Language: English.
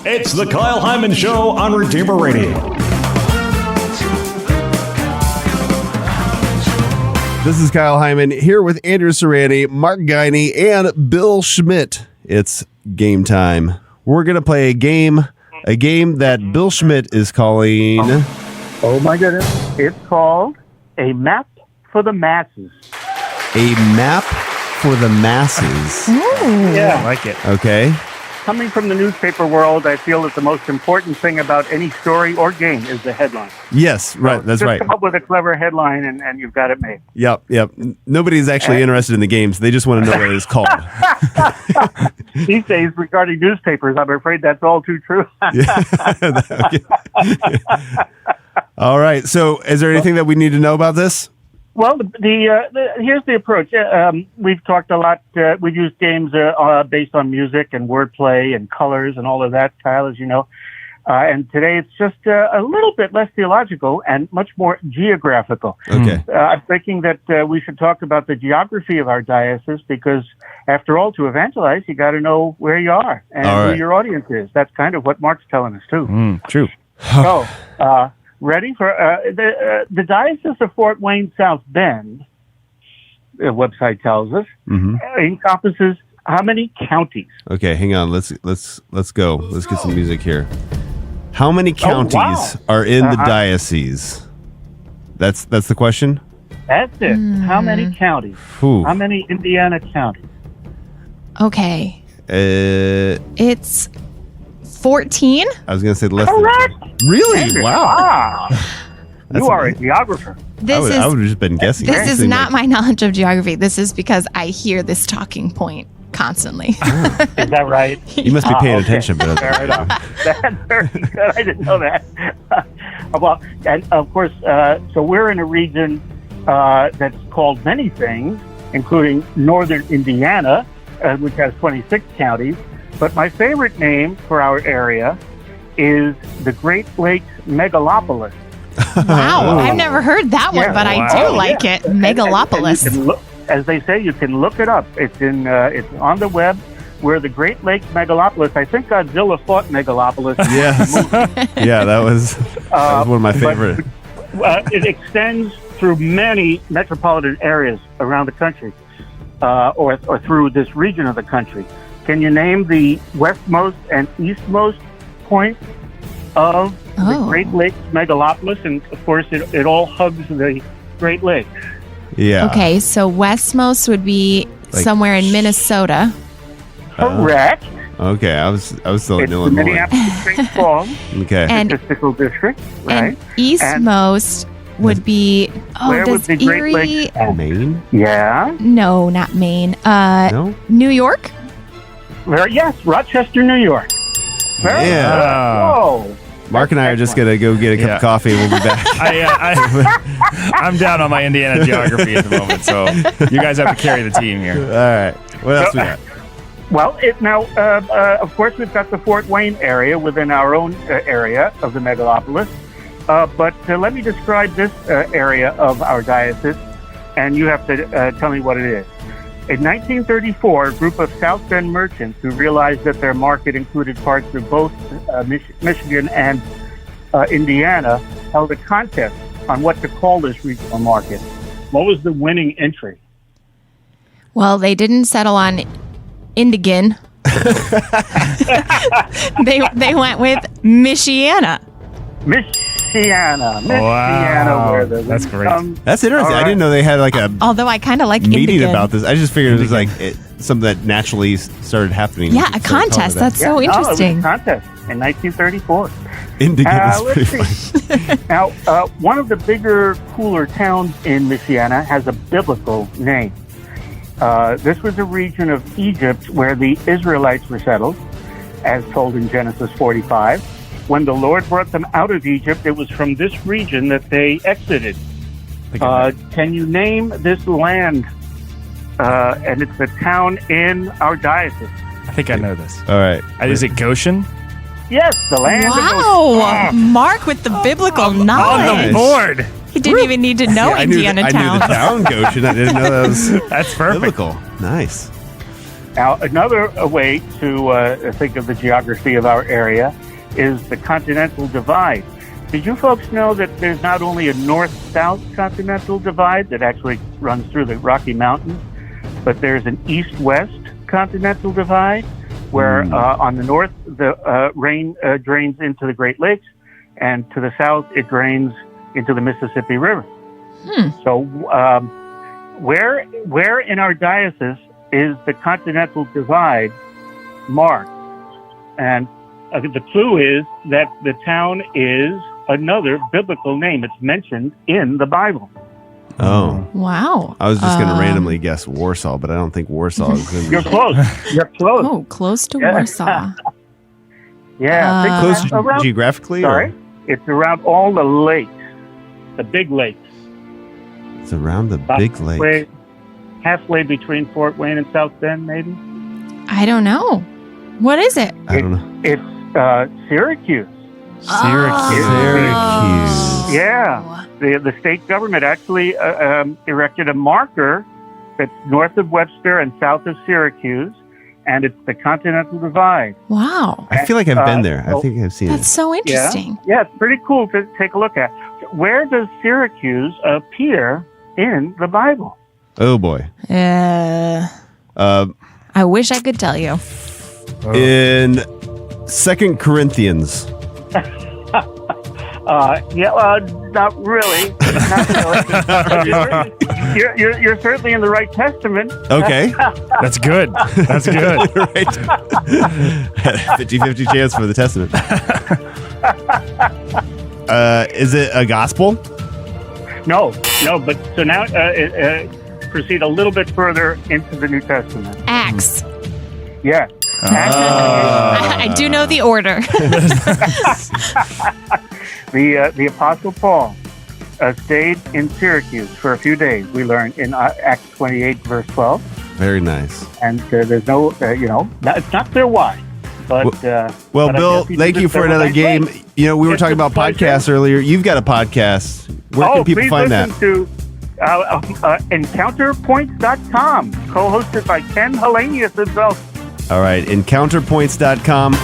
It's the Kyle Hyman Show on Redeemer Radio. This is Kyle Hyman here with Andrew Serrani, Mark Guiney, and Bill Schmitt. It's game time. We're going to play a game that Bill Schmitt is calling... Oh my goodness. It's called A Map for the Masses. A Map for the Masses. Yeah. I like it. Okay. Coming from the newspaper world, I feel that the most important thing about any story or game is the headline. Yes, right. That's Just right. come up with a clever headline and you've got it made. Yep. Nobody's actually interested in the games. They just want to know what it's called. These days, regarding newspapers, I'm afraid that's all too true. All right. So is there anything that we need to know about this? Well, here's the approach. We've talked a lot. We've used games based on music and wordplay and colors and all of that, Kyle, as you know. And today it's just a little bit less theological and much more geographical. Okay. I'm thinking that we should talk about the geography of our diocese because, after all, to evangelize, you got to know where you are and who your audience is. That's kind of what Mark's telling us, too. True. So, ready for the Diocese of Fort Wayne South Bend, the website tells us, encompasses how many counties? Okay, hang on. Let's go. Let's get some music here. How many counties are in the diocese? That's the question? That's it. How many counties? Whew. How many Indiana counties? Okay. It's 14? I was going to say less Correct. than... Really? Wow. You are a geographer. I would have just been guessing. This is not my knowledge of geography. This is because I hear this talking point constantly. Is that right? You must be paying attention. But Fair enough. That's very good. I didn't know that. Well, and of course, so we're in a region that's called many things, including northern Indiana, which has 26 counties. But my favorite name for our area is the Great Lakes Megalopolis. Wow, I've never heard that one, but I do like it. Megalopolis. And you can look, as they say, you can look it up. It's it's on the web. Where the Great Lakes Megalopolis. I think Godzilla fought Megalopolis. Yes. Yeah, that was one of my favorite. It extends through many metropolitan areas around the country, or through this region of the country. Can you name the westmost and eastmost points of the Great Lakes Megalopolis? And, of course, it all hugs the Great Lakes. Yeah. Okay, so westmost would be somewhere in Minnesota. Correct. Okay, I was still in It's the Illinois. Minneapolis-St. Paul Okay. Statistical District, right? And eastmost would be... where would the Great Lakes end? Maine? Yeah. No, not Maine. No? New York? Yes, Rochester, New York. Very Yeah. good. Whoa. Mark and I are just going to go get a cup of coffee and we'll be back. I'm down on my Indiana geography at the moment, so you guys have to carry the team here. All right. What else we got? Well, of course, we've got the Fort Wayne area within our own area of the megalopolis. But let me describe this area of our diocese, and you have to tell me what it is. In 1934, a group of South Bend merchants who realized that their market included parts of both Michigan and Indiana held a contest on what to call this regional market. What was the winning entry? Well, they didn't settle on Indigan. they went with Michiana. Michiana, Wow. where the That's great. That's interesting. All I didn't know they had like a Although I kind of like meeting Indigan. about this. I just figured it was like something that naturally started happening. Yeah, a contest. That's so interesting. It was a contest in 1934. Indigan is pretty Let's funny. see. Now, one of the bigger, cooler towns in Michiana has a biblical name. This was a region of Egypt where the Israelites were settled, as told in Genesis 45. When the Lord brought them out of Egypt, it was from this region that they exited. Can you name this land? And it's a town in our diocese. I think I know this. All right. Is it Goshen? Yes, the land of Wow, Mark with the biblical knowledge. On the board. He didn't even need to know I Indiana knew town. the town Goshen. I didn't know that was That's perfect. biblical. Nice. Now, another way to think of the geography of our area is the continental divide. Did you folks know that there's not only a north-south continental divide that actually runs through the Rocky Mountains, but there's an east-west continental divide where on the north the rain drains into the Great Lakes, and to the south it drains into the Mississippi River. So where in our diocese is the continental divide marked? And the clue is that the town is another biblical name. It's mentioned in the Bible. Oh. Wow. I was just going to randomly guess Warsaw, but I don't think Warsaw is in You're close. You're close. Oh, close to Warsaw. Yeah. Close around, geographically? Sorry. Or? It's around all the lakes, the big lakes. It's around the big lake. Halfway between Fort Wayne and South Bend, maybe? I don't know. What is it? I don't know. It's Syracuse. Syracuse. Yeah. The state government actually erected a marker that's north of Webster and south of Syracuse, and it's the Continental Divide. Wow. I feel like I've been there. I think I've seen That's it. so interesting. Yeah, it's pretty cool to take a look at. Where does Syracuse appear in the Bible? Oh, boy. I wish I could tell you. In 2 Corinthians. Not really. You're certainly in the right testament. Okay. That's good. That's good. Right. 50-50 chance for the testament. Is it a gospel? No. But so now proceed a little bit further into the New Testament. Acts. Yes. I do know the order. The Apostle Paul stayed in Syracuse for a few days. We learn in Acts 28, verse 12. Very nice. And there's no, it's not clear why. But well, but Bill, thank you for another game. Place. You know, we were It's talking a about pleasure. podcasts earlier. You've got a podcast. Where can people find that? Please listen to EncounterPoints.com, co-hosted by Ken Hellenius himself. All right, EncounterPoints.com.